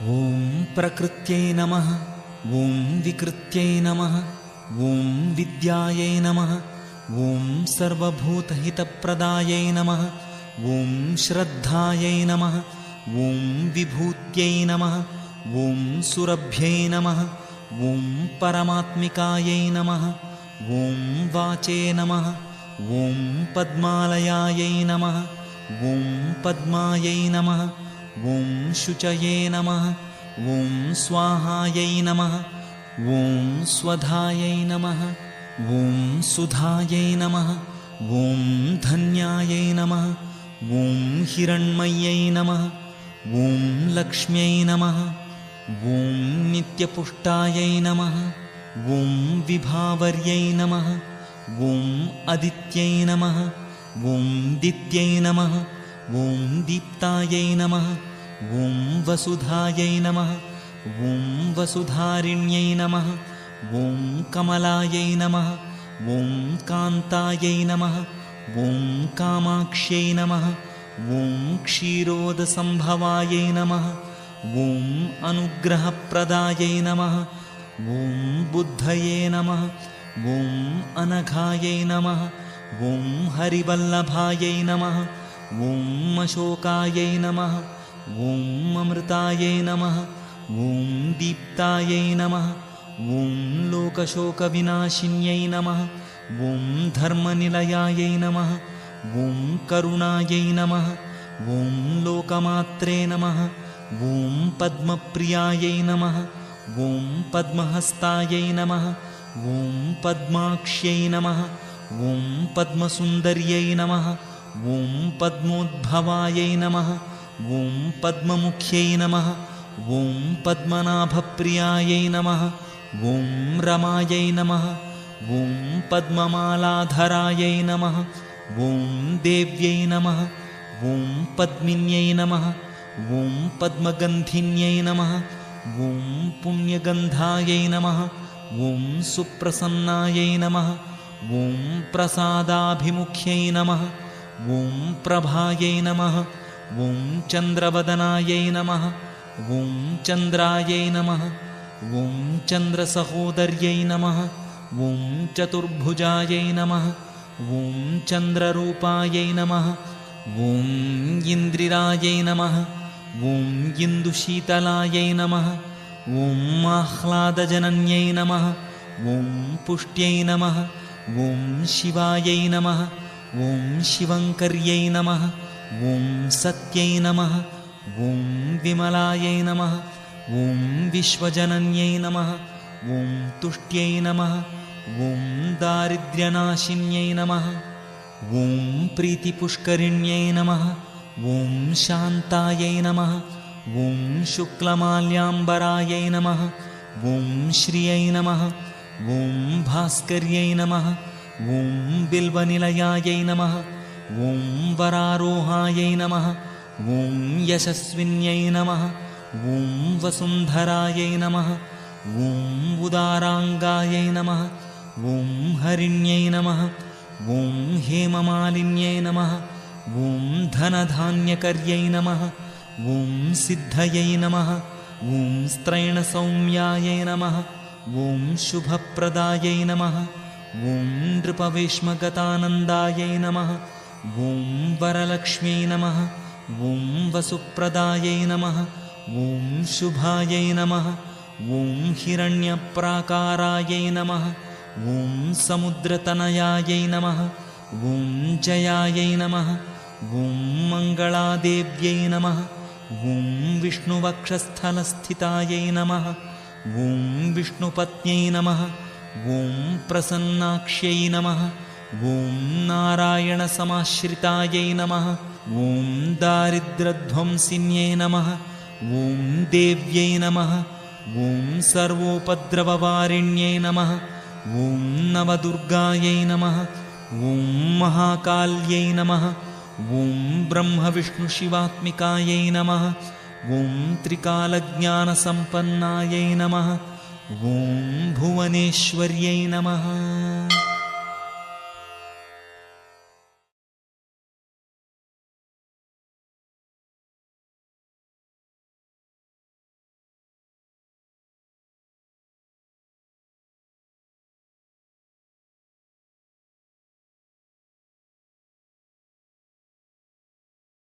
ॐ प्रकृत्यै नमः। ॐ विकृत्यै नमः। ॐ विद्यायै नमः। ॐ सर्वभूतहितप्रदायै नमः। ॐ श्रद्धायै नमः। ॐ विभूत्यै नमः। ॐ सुरभ्यै नमः। ॐ परमात्मिकायै नमः। ॐ वाचे नमः। ॐ पद्मालयायै नमः। ॐ पद्मायै नमः। ॐ शुचये नमः। ॐ स्वाहायै नमः। ॐ स्वधायै नमः। ॐ सुधायै नमः। ॐ धन्यायै नमः। ॐ हिरण्मय्यै नमः। ॐ लक्ष्म्यै नमः। ॐ नित्यपुष्टायै नमः। ॐ विभावर्यै नमः। ॐ अदित्यै नमः। ॐ दित्यै नमः। ॐ दीप्तायै नमः। ॐ वसुधायै नमः। ॐ वसुधारिण्यै नमः। ॐ कमलायै नमः। ॐ कान्तायै नमः। ॐ कामाक्ष्यै नमः। ॐ क्षीरोदसम्भवायै नमः। ॐ अनुग्रहप्रदायै नमः। ॐ बुद्धये नमः। ॐ अनघायै नमः। ॐ हरिवल्लभायै नमः। ॐ अशोकायै नमः। ॐ अमृतायै नमः। ॐ दीप्तायै नमः। ॐ लोकशोकविनाशिन्यै नमः। ॐ धर्मनिलयायै नमः। ॐ करुणायै नमः। ॐ लोकमात्रे नमः। ॐ पद्मप्रियायै नमः। ॐ पद्महस्तायै नमः। ॐ पद्माक्ष्यै नमः। ॐ पद्मसुन्दर्यै नमः। ॐ पद्मोद्भवायै नमः। ॐ पद्ममुख्यै नमः। ॐ पद्मनाभप्रियायै नमः। ॐ रमायै नमः। ॐ पद्ममालाधरायै नमः। ॐ देव्यै नमः। ॐ पद्मिन्यै नमः। ॐ पद्मगन्धिन्यै नमः। ॐ पुण्यगन्धायै नमः। ॐ सुप्रसन्नायै नमः। ॐ प्रसादाभिमुख्यै नमः। ॐ प्रभायै नमः। ॐ चन्द्रवदनायै नमः। ॐ चन्द्रायै नमः। ॐ चन्द्रसहोदर्यै नमः। ॐ चतुर्भुजायै नमः। ॐ चन्द्ररूपायै नमः। ॐ इन्द्रिरायै नमः। ॐ इन्दुशीतलायै नमः। ॐ आह्लादजनन्यै नमः। ॐ पुष्ट्यै नमः। ॐ शिवायै नमः। ॐ शिवङ्कर्यै नमः। ॐ सत्यै नमः। ॐ विमलायै नमः। ॐ विश्वजनन्यै नमः। ॐ तुष्ट्यै नमः। ॐ दारिद्र्यनाशिन्यै नमः। ॐ प्रीतिपुष्करिण्यै नमः। ॐ शान्तायै नमः। ॐ शुक्लमाल्याम्बरायै नमः। ॐ श्रियै नमः। ॐ भास्कर्यै नमः। ॐ बिल्वनिलयायै नमः। ॐ वरारोहायै नमः। ॐ यशस्विन्यै नमः। ॐ वसुन्धरायै नमः। ॐ उदाराङ्गायै नमः। ॐ हरिण्यै नमः। ॐ हेममालिन्यै नमः। ॐ धनधान्यकर्यै नमः। ॐ सिद्धयै नमः। ॐ स्त्रैणसौम्यायै नमः। ॐ शुभप्रदायै नमः। ॐ नृपवेश्मगतानन्दायै नमः। ॐ वरलक्ष्म्यै नमः। ॐ वसुप्रदायै नमः। ॐ शुभायै नमः। ॐ हिरण्यप्राकारायै नमः। ॐ समुद्रतनयायै नमः। ॐ जयायै नमः। ॐ मङ्गलादेव्यै नमः। ॐ विष्णुवक्षस्थलस्थितायै नमः। ॐ विष्णुपत्न्यै नमः। ॐ प्रसन्नाक्ष्यै नमः। ॐ नारायणसमाश्रितायै नमः। ॐ दारिद्र्यध्वंसिन्यै नमः। ॐ देव्यै नमः। ॐ सर्वोपद्रववारिण्यै नमः। ॐ नवदुर्गायै नमः। ॐ महाकाल्यै नमः। ॐ ब्रह्मविष्णुशिवात्मिकायै नमः। ॐ त्रिकालज्ञानसम्पन्नायै नमः। ॐ भुवनेश्वर्यै नमः।